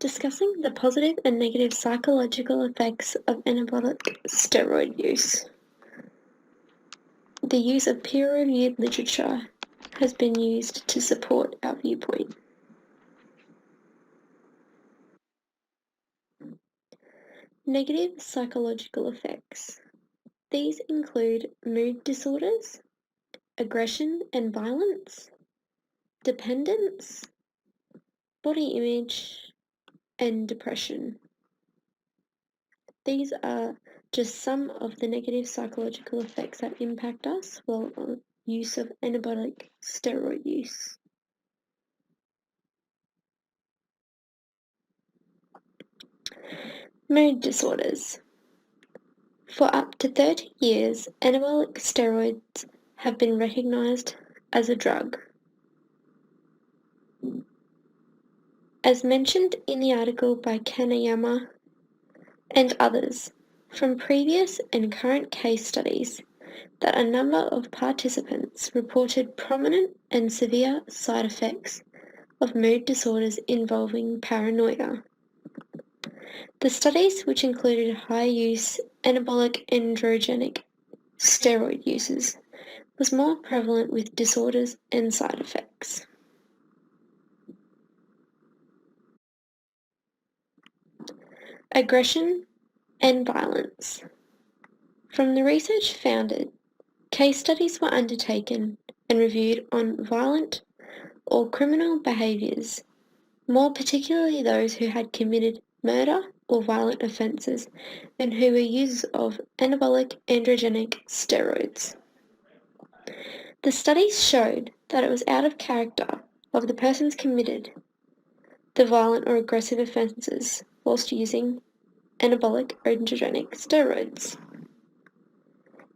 Discussing the positive and negative psychological effects of anabolic steroid use. The use of peer-reviewed literature has been used to support our viewpoint. Negative psychological effects. These include mood disorders, aggression and violence, dependence, body image, and depression. These are just some of the negative psychological effects that impact us while on use of anabolic steroid use. Mood disorders. For up to 30 years, anabolic steroids have been recognized as a drug. As mentioned in the article by Kanayama and others, from previous and current case studies, that a number of participants reported prominent and severe side effects of mood disorders involving paranoia. The studies, which included high-use anabolic androgenic steroid uses, was more prevalent with disorders and side effects. Aggression and violence. From the research founded, case studies were undertaken and reviewed on violent or criminal behaviours, more particularly those who had committed murder or violent offences and who were users of anabolic androgenic steroids. The studies showed that it was out of character of the persons committed the violent or aggressive offences whilst using anabolic androgenic steroids.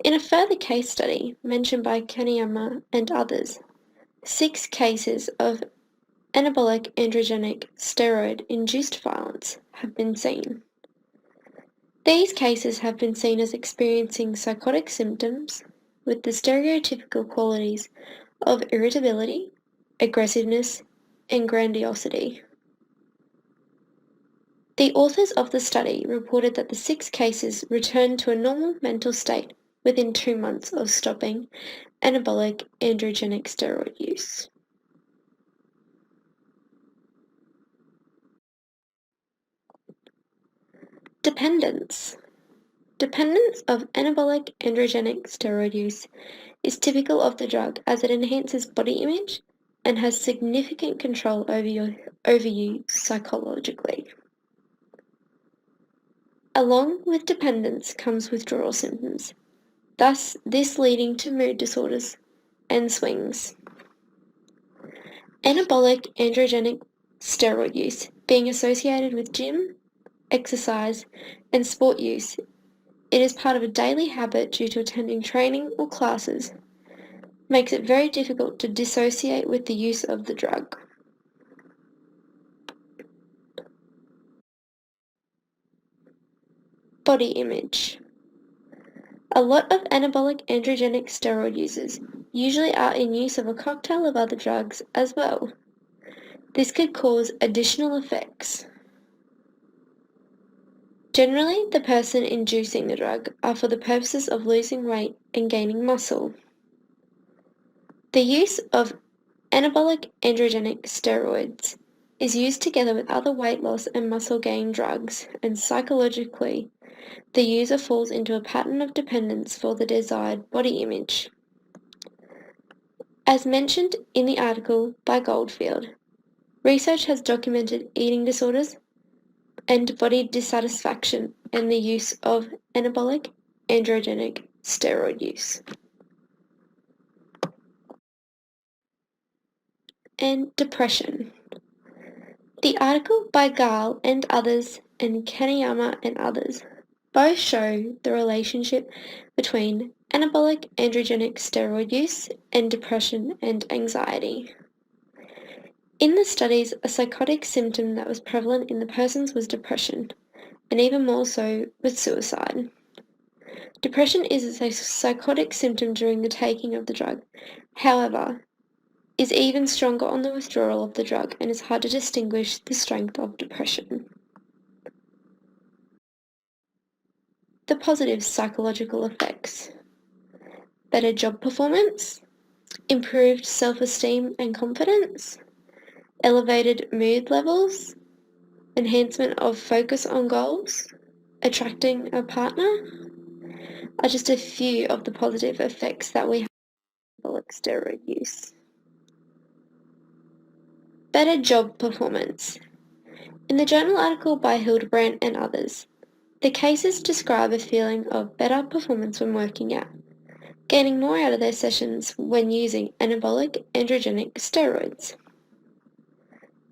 In a further case study mentioned by Kanayama and others, 6 cases of anabolic androgenic steroid-induced violence have been seen. These cases have been seen as experiencing psychotic symptoms with the stereotypical qualities of irritability, aggressiveness, and grandiosity. The authors of the study reported that the 6 cases returned to a normal mental state within 2 months of stopping anabolic androgenic steroid use. Dependence. Dependence of anabolic androgenic steroid use is typical of the drug as it enhances body image and has significant control over you psychologically. Along with dependence comes withdrawal symptoms, thus this leading to mood disorders and swings. Anabolic androgenic steroid use being associated with gym, exercise, and sport use, it is part of a daily habit due to attending training or classes, makes it very difficult to dissociate with the use of the drug. Body image. A lot of anabolic androgenic steroid users usually are in use of a cocktail of other drugs as well. This could cause additional effects. Generally, the person inducing the drug are for the purposes of losing weight and gaining muscle. The use of anabolic androgenic steroids is used together with other weight loss and muscle gain drugs, and psychologically, the user falls into a pattern of dependence for the desired body image. As mentioned in the article by Goldfield, research has documented eating disorders and body dissatisfaction and the use of anabolic androgenic steroid use. And depression. The article by Gall and others and Kanayama and others both show the relationship between anabolic androgenic steroid use and depression and anxiety. In the studies, a psychotic symptom that was prevalent in the persons was depression, and even more so with suicide. Depression is a psychotic symptom during the taking of the drug. However, is even stronger on the withdrawal of the drug and is hard to distinguish the strength of depression. The positive psychological effects: better job performance, improved self-esteem and confidence, elevated mood levels, enhancement of focus on goals, attracting a partner are just a few of the positive effects that we have from anabolic steroid use. Better job performance. In the journal article by Hildebrandt and others, the cases describe a feeling of better performance when working out, gaining more out of their sessions when using anabolic androgenic steroids.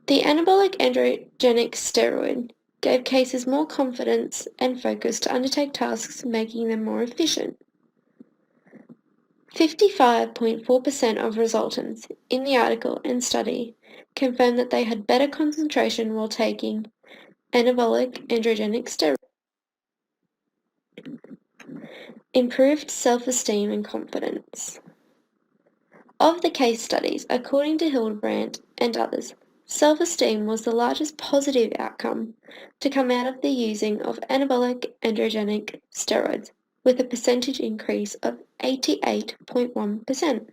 The anabolic androgenic steroid gave cases more confidence and focus to undertake tasks, making them more efficient. 55.4% of resultants in the article and study confirmed that they had better concentration while taking anabolic androgenic steroids. Improved self-esteem and confidence. Of the case studies, according to Hildebrandt and others, self-esteem was the largest positive outcome to come out of the using of anabolic androgenic steroids, with a percentage increase of 88.1%.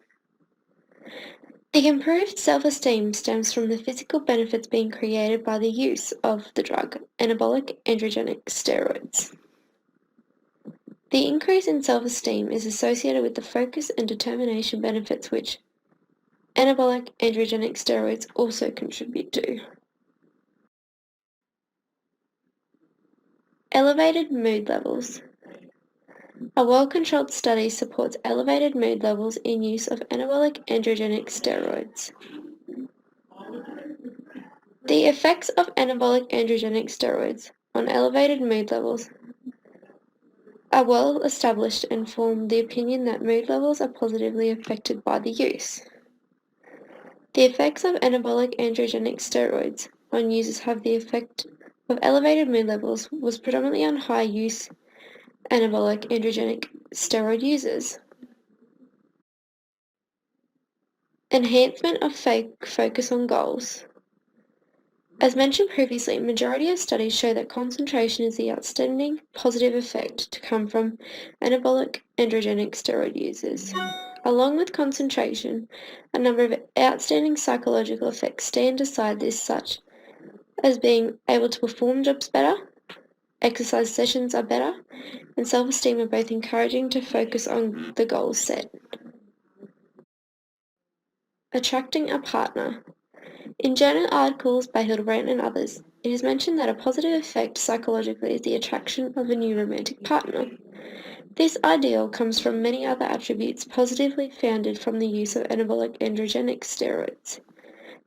The improved self-esteem stems from the physical benefits being created by the use of the drug anabolic androgenic steroids. The increase in self-esteem is associated with the focus and determination benefits which anabolic androgenic steroids also contribute to. Elevated mood levels. A well-controlled study supports elevated mood levels in use of anabolic androgenic steroids. The effects of anabolic androgenic steroids on elevated mood levels are well established and form the opinion that mood levels are positively affected by the use. The effects of anabolic androgenic steroids on users have the effect of elevated mood levels was predominantly on high-use anabolic androgenic steroid users. Enhancement of focus on goals. As mentioned previously, majority of studies show that concentration is the outstanding positive effect to come from anabolic androgenic steroid users. Along with concentration, a number of outstanding psychological effects stand aside this, such as being able to perform jobs better, exercise sessions are better, and self-esteem are both encouraging to focus on the goals set. Attracting a partner. In journal articles by Hildebrandt and others, it is mentioned that a positive effect psychologically is the attraction of a new romantic partner. This ideal comes from many other attributes positively founded from the use of anabolic androgenic steroids.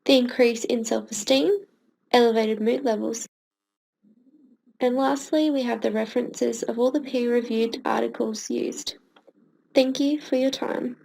The increase in self-esteem, elevated mood levels, and lastly we have the references of all the peer-reviewed articles used. Thank you for your time.